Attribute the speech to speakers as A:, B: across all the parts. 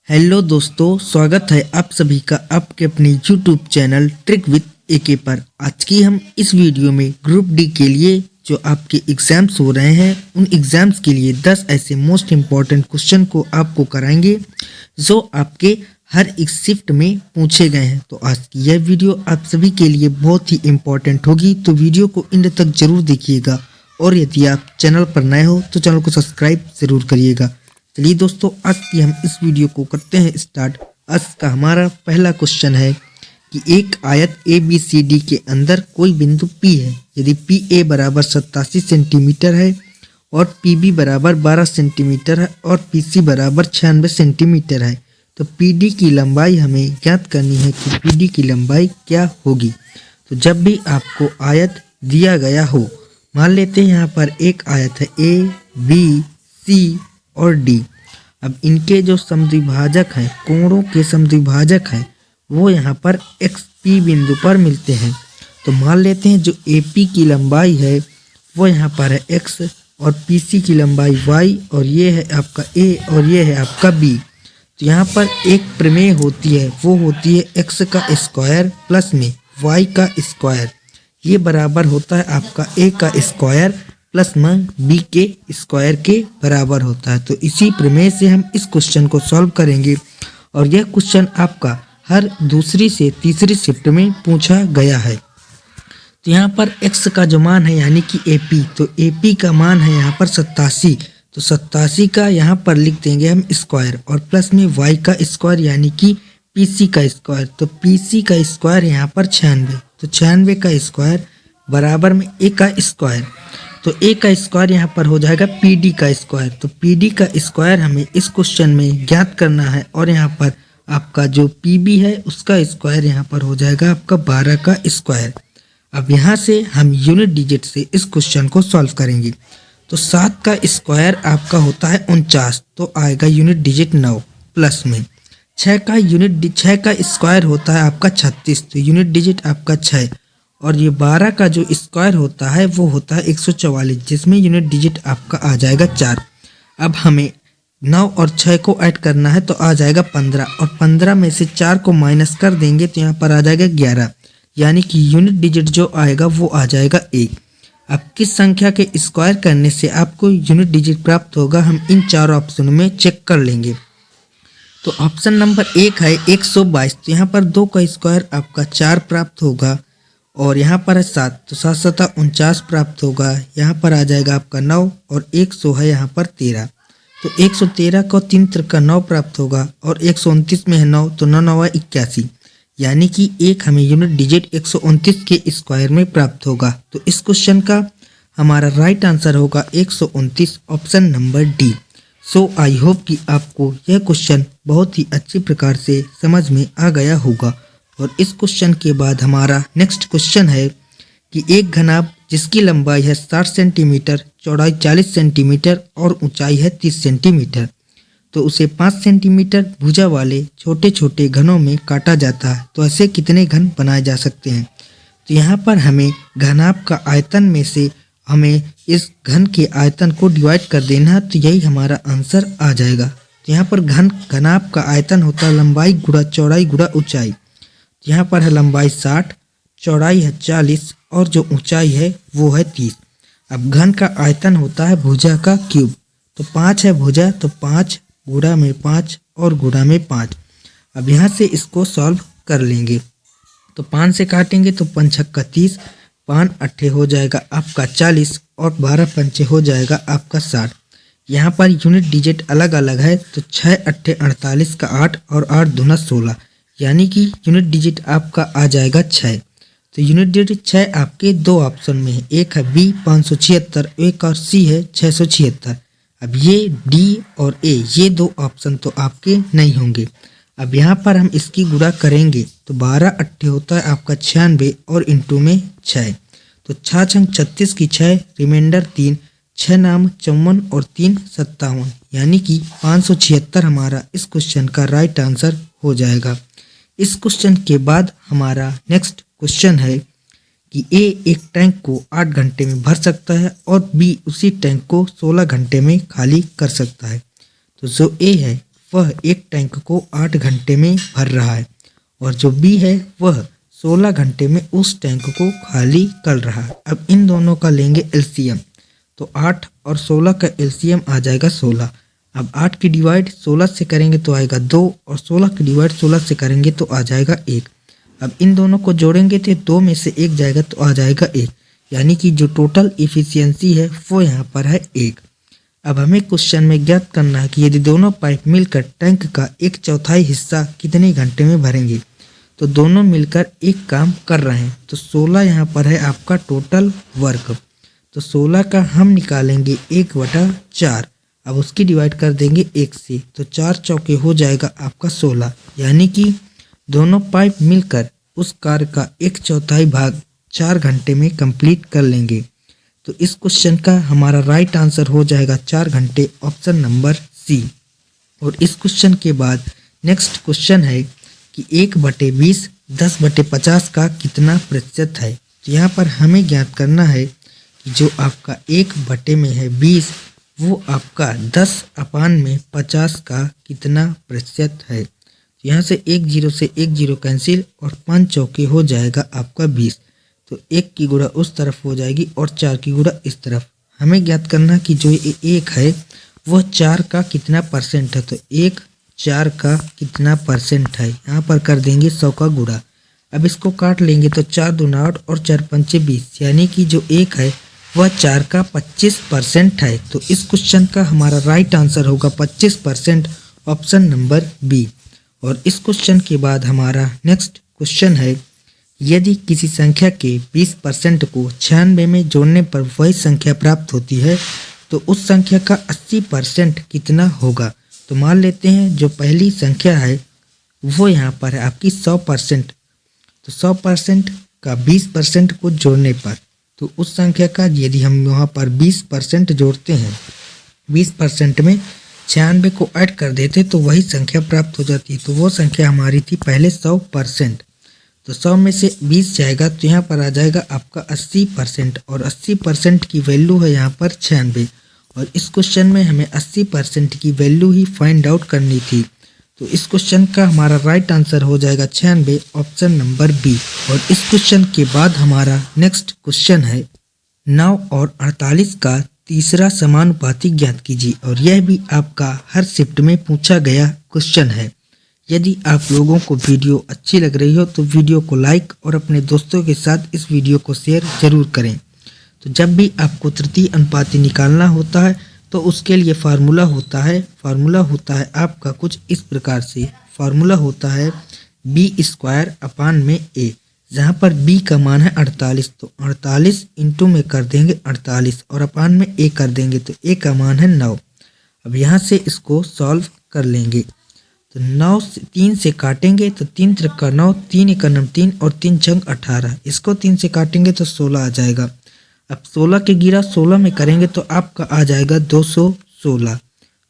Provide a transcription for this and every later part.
A: Hello दोस्तों, स्वागत है आप सभी का आपके अपने यूट्यूब चैनल ट्रिक विद एके पर। आज की हम इस वीडियो में ग्रुप डी के लिए जो आपके एग्जाम्स हो रहे हैं उन एग्जाम्स के लिए 10 ऐसे मोस्ट इम्पॉर्टेंट क्वेश्चन को आपको कराएंगे जो आपके हर एक शिफ्ट में पूछे गए हैं। तो आज की यह वीडियो आप सभी के लिए बहुत ही इम्पोर्टेंट होगी, तो वीडियो को एंड तक जरूर देखिएगा और यदि आप चैनल पर नए हो तो चैनल को सब्सक्राइब जरूर करिएगा। चलिए दोस्तों, आज की हम इस वीडियो को करते हैं स्टार्ट। आज का हमारा पहला क्वेश्चन है कि एक आयत ए बी सी डी के अंदर कोई बिंदु P है। यदि पी ए बराबर 87 सेंटीमीटर है और पी बी बराबर 12 सेंटीमीटर है और पी सी बराबर 96 सेंटीमीटर है, तो पी डी की लंबाई हमें ज्ञात करनी है कि पी डी की लंबाई क्या होगी। तो जब भी आपको आयत दिया गया हो, मान लेते हैं यहाँ पर एक आयत है ए बी सी और डी। अब इनके जो समद्विभाजक हैं, कोणों के समद्विभाजक हैं, वो यहाँ पर एक्स पी बिंदु पर मिलते हैं। तो मान लेते हैं जो ए पी की लंबाई है वो यहाँ पर है एक्स और पी सी की लंबाई वाई, और ये है आपका ए और ये है आपका बी। तो यहाँ पर एक प्रमेय होती है, वो होती है एक्स का स्क्वायर प्लस में वाई का स्क्वायर, ये बराबर होता है आपका ए का स्क्वायर प्लस में बी के स्क्वायर के बराबर होता है। तो इसी प्रमेय से हम इस क्वेश्चन को सॉल्व करेंगे और यह क्वेश्चन आपका हर दूसरी से तीसरी शिफ्ट में पूछा गया है। तो यहाँ पर x का जो मान है यानी कि AP, तो AP का मान है यहाँ पर 87, तो 87 का यहाँ पर लिख देंगे हम स्क्वायर और प्लस में y का स्क्वायर यानी कि PC का स्क्वायर। तो PC का स्क्वायर यहाँ पर 96, तो 96 का स्क्वायर बराबर में a का स्क्वायर। तो a का स्क्वायर यहाँ पर हो जाएगा PD का स्क्वायर। तो PD का स्क्वायर हमें इस क्वेश्चन में ज्ञात करना है और यहाँ पर आपका जो PB है उसका स्क्वायर यहाँ पर हो जाएगा आपका 12 का स्क्वायर। अब यहाँ से हम यूनिट डिजिट से इस क्वेश्चन को सॉल्व करेंगे। तो 7 का स्क्वायर आपका होता है 49, तो आएगा यूनिट डिजिट 9 प्लस में 6 का स्क्वायर होता है आपका 36, तो यूनिट डिजिट आपका 6, और ये 12 का जो स्क्वायर होता है वो होता है 144, जिसमें यूनिट डिजिट आपका आ जाएगा 4। अब हमें 9 और 6 को ऐड करना है तो आ जाएगा 15, और 15 में से 4 को माइनस कर देंगे तो यहाँ पर आ जाएगा 11, यानी कि यूनिट डिजिट जो आएगा वो आ जाएगा 1। अब किस संख्या के स्क्वायर करने से आपको यूनिट डिजिट प्राप्त होगा, हम इन चारों ऑप्शन में चेक कर लेंगे। तो ऑप्शन नंबर 1 है 122, तो यहाँ पर 2 का स्क्वायर आपका 4 प्राप्त होगा, और यहाँ पर है 7, तो 7 7 49 प्राप्त होगा। यहाँ पर आ जाएगा आपका 9 और 100 है यहाँ पर 13, तो 113 को 3 त्रिका 9 प्राप्त होगा, और 129 में है 9, तो 9 9 81, यानी कि एक हमें यूनिट डिजिट 129 के स्क्वायर में प्राप्त होगा। तो इस क्वेश्चन का हमारा राइट आंसर होगा 129, option number D. So I hope कि आपको यह क्वेश्चन बहुत ही अच्छी प्रकार से समझ में आ गया होगा। और इस क्वेश्चन के बाद हमारा नेक्स्ट क्वेश्चन है कि एक घनाभ जिसकी लंबाई है 60 सेंटीमीटर, चौड़ाई 40 सेंटीमीटर और ऊंचाई है 30 सेंटीमीटर, तो उसे 5 सेंटीमीटर भुजा वाले छोटे छोटे घनों में काटा जाता है, तो ऐसे कितने घन बनाए जा सकते हैं। तो यहाँ पर हमें घनाभ का आयतन में से हमें इस घन के आयतन को डिवाइड कर देना है, तो यही हमारा आंसर आ जाएगा। तो यहाँ पर घनाभ का आयतन होता है लंबाई गुणा चौड़ाई गुणा ऊंचाई। यहाँ पर है लंबाई 60, चौड़ाई है 40 और जो ऊंचाई है वो है 30। अब घन का आयतन होता है भुजा का क्यूब, तो 5 है भुजा, तो 5 गुणा में 5 और गुणा में 5। अब यहाँ से इसको सॉल्व कर लेंगे, तो 5 से काटेंगे तो 5 छक्का 30, 5 अट्ठे हो जाएगा आपका 40 और 12 पंचे हो जाएगा आपका 60। यहाँ पर यूनिट डिजिट अलग अलग है, तो 6 अट्ठे 48 का 8 और 8 दूना 16, यानी कि यूनिट डिजिट आपका आ जाएगा 6। तो यूनिट डिजिट 6 आपके दो ऑप्शन में है, एक है बी 576, एक और सी है 676। अब ये डी और ए ये दो ऑप्शन तो आपके नहीं होंगे। अब यहाँ पर हम इसकी गुणा करेंगे तो 12 अट्ठे होता है आपका 96 और इंटू में 6, तो 6 छंग 36 की 6, रिमाइंडर 3, 6 नाम 54 और 3 57, यानी कि 576 हमारा इस क्वेश्चन का राइट आंसर हो जाएगा। इस क्वेश्चन के बाद हमारा नेक्स्ट क्वेश्चन है कि ए एक टैंक को 8 घंटे में भर सकता है और बी उसी टैंक को 16 घंटे में खाली कर सकता है। तो जो ए है वह एक टैंक को 8 घंटे में भर रहा है और जो बी है वह 16 घंटे में उस टैंक को खाली कर रहा है। अब इन दोनों का लेंगे एलसीएम, तो 8 और 16 का एलसीएम आ जाएगा 16। अब 8 की डिवाइड 16 से करेंगे तो आएगा 2 और 16 की डिवाइड 16 से करेंगे तो आ जाएगा 1। अब इन दोनों को जोड़ेंगे तो 2 में से 1 जाएगा तो आ जाएगा 1, यानी कि जो टोटल इफिशियंसी है वो यहाँ पर है 1। अब हमें क्वेश्चन में ज्ञात करना है कि यदि दोनों पाइप मिलकर टैंक का 1/4 हिस्सा कितने घंटे में भरेंगे, तो दोनों मिलकर एक काम कर रहे हैं। तो 16 यहाँ पर है आपका टोटल वर्क, तो 16 का हम निकालेंगे 1/4। अब उसकी डिवाइड कर देंगे 1 से, तो 4 चौके हो जाएगा आपका 16, यानी कि दोनों पाइप मिलकर उस कार्य का 1/4 भाग 4 घंटे में कंप्लीट कर लेंगे। तो इस क्वेश्चन का हमारा राइट आंसर हो जाएगा 4 घंटे, ऑप्शन नंबर सी। और इस क्वेश्चन के बाद नेक्स्ट क्वेश्चन है कि 1/20 10/50 का कितना प्रतिशत है। तो यहाँ पर हमें ज्ञात करना है कि जो आपका 1 में है 20, वो आपका 10/50 का कितना प्रतिशत है। तो यहाँ से 1 0 से 1 0 कैंसिल और 5 चौके हो जाएगा आपका 20, तो 1 की गुणा उस तरफ हो जाएगी और 4 की गुणा इस तरफ। हमें ज्ञात करना कि जो ये 1 है वह 4 का कितना परसेंट है, तो 1 4 का कितना परसेंट है, यहाँ पर कर देंगे 100 का गुणा। अब इसको काट लेंगे तो 4 दूना 8 और 4 पंचे 20, यानी कि जो 1 है वह 4 का 25% है। तो इस क्वेश्चन का हमारा राइट आंसर होगा 25%, ऑप्शन नंबर बी। और इस क्वेश्चन के बाद हमारा नेक्स्ट क्वेश्चन है, यदि किसी संख्या के 20% को 96 में जोड़ने पर वही संख्या प्राप्त होती है, तो उस संख्या का 80% कितना होगा। तो मान लेते हैं जो पहली संख्या है वो यहाँ पर है आपकी 100%, तो 100% का 20% को जोड़ने पर, तो उस संख्या का यदि हम वहाँ पर 20% जोड़ते हैं, 20% में 96 को ऐड कर देते तो वही संख्या प्राप्त हो जाती है। तो वो संख्या हमारी थी पहले 100%, तो 100 में से 20 जाएगा तो यहाँ पर आ जाएगा आपका 80%, और 80% की वैल्यू है यहाँ पर 96, और इस क्वेश्चन में हमें 80% की वैल्यू ही फाइंड आउट करनी थी। तो इस क्वेश्चन का हमारा राइट आंसर हो जाएगा 96, ऑप्शन नंबर बी। और इस क्वेश्चन के बाद हमारा नेक्स्ट क्वेश्चन है 9 और 48 का तीसरा समानुपाती ज्ञात कीजिए, और यह भी आपका हर शिफ्ट में पूछा गया क्वेश्चन है। यदि आप लोगों को वीडियो अच्छी लग रही हो तो वीडियो को लाइक और अपने दोस्तों के साथ इस वीडियो को शेयर जरूर करें। तो जब भी आपको तृतीय अनुपाती निकालना होता है तो उसके लिए फार्मूला होता है आपका कुछ इस प्रकार से। फार्मूला होता है b² जहाँ पर b का मान है 48, तो 48 इंटू में कर देंगे 48 और अपान में a कर देंगे, तो a का मान है 9। अब यहाँ से इसको सॉल्व कर लेंगे, तो 9 से 3 से काटेंगे तो 3 त्रिक का 9, 3 एक 3 और 3 छंग 18, इसको 3 से काटेंगे तो 16 आ जाएगा। अब 16 के गिरा 16 में करेंगे तो आपका आ जाएगा 216।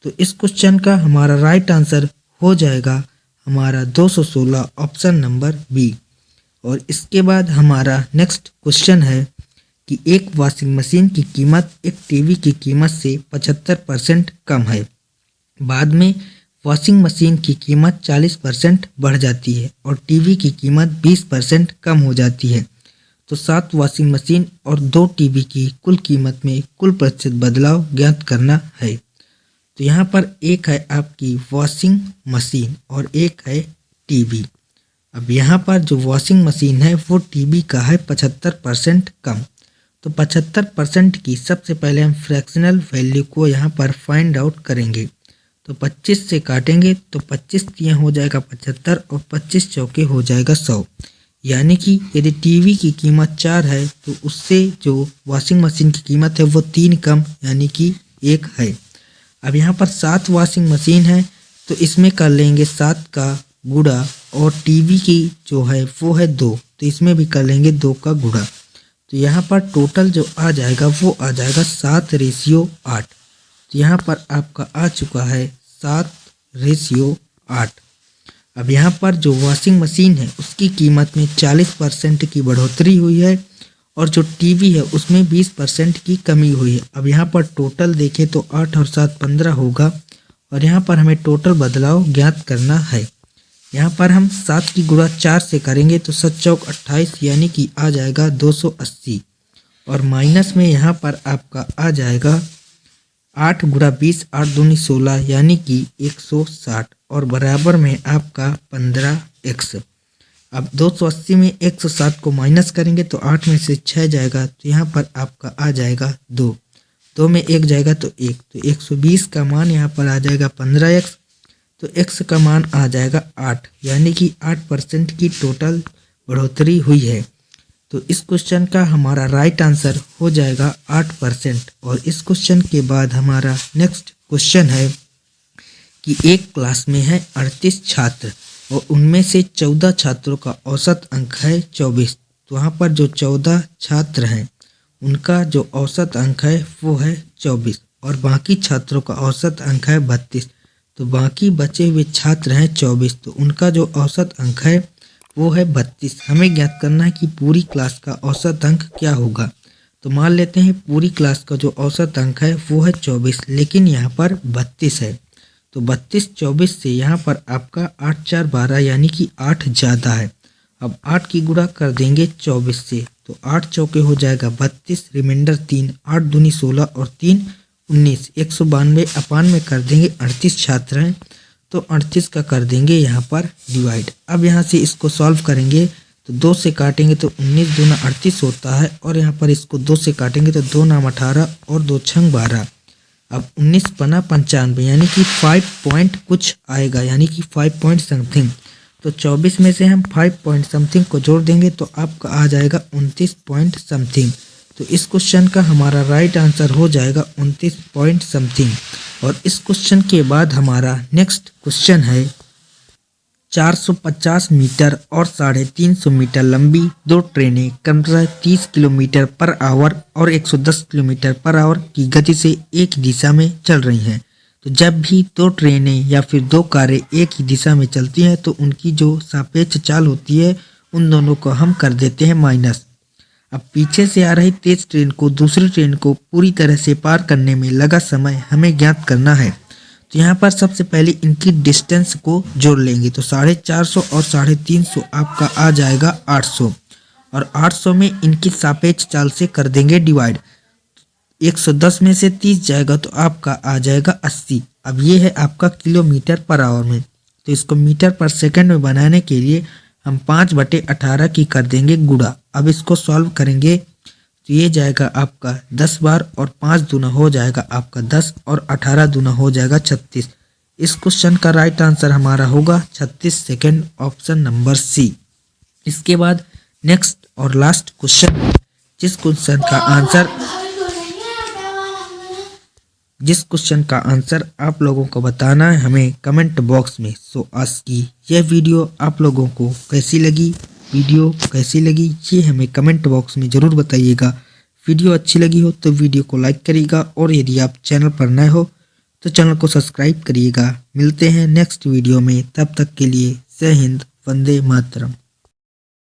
A: तो इस क्वेश्चन का हमारा राइट आंसर हो जाएगा हमारा 216, ऑप्शन नंबर बी। और इसके बाद हमारा नेक्स्ट क्वेश्चन है कि एक वॉशिंग मशीन की कीमत एक टीवी की कीमत से 75% कम है। बाद में वॉशिंग मशीन की कीमत 40% बढ़ जाती है और टीवी की कीमत 20% कम हो जाती है। तो 7 वॉशिंग मशीन और 2 टीवी की कुल कीमत में कुल प्रतिशत बदलाव ज्ञात करना है। तो यहाँ पर एक है आपकी वॉशिंग मशीन और एक है टीवी। अब यहाँ पर जो वॉशिंग मशीन है वो टीवी का है 75% कम। तो 75% की सबसे पहले हम फ्रैक्शनल वैल्यू को यहाँ पर फाइंड आउट करेंगे। तो 25 से काटेंगे तो 25 तियां हो जाएगा 75 और 25 चौके हो जाएगा 100, यानी कि यदि टीवी की कीमत 4 है तो उससे जो वॉशिंग मशीन की कीमत है वो 3 कम, यानी कि 1 है। अब यहाँ पर 7 वॉशिंग मशीन है तो इसमें कर लेंगे 7 का गुणा, और टीवी की जो है वो है 2, तो इसमें भी कर लेंगे 2 का गुणा। तो यहाँ पर टोटल जो आ जाएगा वो आ जाएगा 7:8। तो यहाँ पर आपका आ चुका है 7:8। अब यहाँ पर जो वॉशिंग मशीन है उसकी कीमत में 40% की बढ़ोतरी हुई है और जो टीवी है उसमें 20% की कमी हुई है। अब यहाँ पर टोटल देखें तो 8 और 7 15 होगा और यहाँ पर हमें टोटल बदलाव ज्ञात करना है। यहाँ पर हम 7 की गुणा 4 से करेंगे तो 7 चौक 28 यानी कि आ जाएगा 280 और माइनस में यहाँ पर आपका आ जाएगा 8 गुणा 20 8 दूनी 16 यानी कि 160 और बराबर में आपका 15x। अब 280 में 160 को माइनस करेंगे तो 8 में से 6 जाएगा तो यहाँ पर आपका आ जाएगा 2 में 1 जाएगा तो 1, तो 120 का मान यहाँ पर आ जाएगा 15x, तो x का मान आ जाएगा 8 यानी कि 8% की टोटल बढ़ोतरी हुई है। तो इस क्वेश्चन का हमारा राइट आंसर हो जाएगा 8%। और इस क्वेश्चन के बाद हमारा नेक्स्ट क्वेश्चन है कि एक क्लास में है 38 छात्र और उनमें से 14 छात्रों का औसत अंक है 24। तो वहाँ पर जो 14 छात्र हैं उनका जो औसत अंक है वो है 24 और बाकी छात्रों का औसत अंक है 32। तो बाकी बचे हुए छात्र हैं 24, तो उनका जो औसत अंक है वो है 32। हमें ज्ञात करना है कि पूरी क्लास का औसत अंक क्या होगा। तो मान लेते हैं पूरी क्लास का जो औसत अंक है वो है 24, लेकिन यहाँ पर 32 है। तो 32 24 से यहाँ पर आपका 8 4 12 यानी कि 8 ज़्यादा है। अब 8 की गुणा कर देंगे 24 से तो 8 चौके हो जाएगा 32, रिमाइंडर 3, 8 दूनी 16 और 3 19, 192 अपान में कर देंगे 38 छात्र हैं तो 38 का कर देंगे यहाँ पर डिवाइड। अब यहाँ से इसको सॉल्व करेंगे तो 2 से काटेंगे तो 19 दूना 38 होता है और यहाँ पर इसको 2 से काटेंगे तो 2 नाम 18 और 2 छंग 12। अब 19 पना 95 यानी कि 5 पॉइंट कुछ आएगा यानी कि 5 पॉइंट समथिंग। तो 24 में से हम 5 पॉइंट समथिंग को जोड़ देंगे तो आपका आ जाएगा 29 पॉइंट समथिंग। तो इस क्वेश्चन का हमारा राइट आंसर हो जाएगा 29 पॉइंट समथिंग। और इस क्वेश्चन के बाद हमारा नेक्स्ट क्वेश्चन है 450 मीटर और 350 मीटर लंबी 2 ट्रेनें क्रमशः 30 किलोमीटर पर आवर और 110 किलोमीटर पर आवर की गति से एक दिशा में चल रही हैं। तो जब भी 2 ट्रेनें या फिर 2 कारें एक ही दिशा में चलती हैं तो उनकी जो सापेक्ष चाल होती है उन दोनों को हम कर देते हैं माइनस। अब पीछे से आ रही तेज ट्रेन को दूसरी ट्रेन को पूरी तरह से पार करने में लगा समय हमें ज्ञात करना है। तो यहाँ पर सबसे पहले इनकी डिस्टेंस को जोड़ लेंगे तो 450 और 350 आपका आ जाएगा 800 और 800 में इनकी सापेक्ष चाल से कर देंगे डिवाइड। 110 में से 30 जाएगा तो आपका आ जाएगा 80। अब ये है आपका किलोमीटर पर आवर में, तो इसको मीटर पर सेकंड में बनाने के लिए हम 5/18 की कर देंगे गुणा। अब इसको सॉल्व करेंगे तो ये जाएगा आपका 10 बार और 5 दूना हो जाएगा आपका 10 और 18 दूना हो जाएगा 36। इस क्वेश्चन का राइट आंसर हमारा होगा 36 सेकेंड, ऑप्शन नंबर सी। इसके बाद नेक्स्ट और लास्ट क्वेश्चन, जिस क्वेश्चन का आंसर आप लोगों को बताना है हमें कमेंट बॉक्स में। सो आज की यह वीडियो आप लोगों को कैसी लगी, ये हमें कमेंट बॉक्स में ज़रूर बताइएगा। वीडियो अच्छी लगी हो तो वीडियो को लाइक करिएगा और यदि आप चैनल पर नए हो तो चैनल को सब्सक्राइब करिएगा। मिलते हैं नेक्स्ट वीडियो में, तब तक के लिए जय हिंद, वंदे मातरम।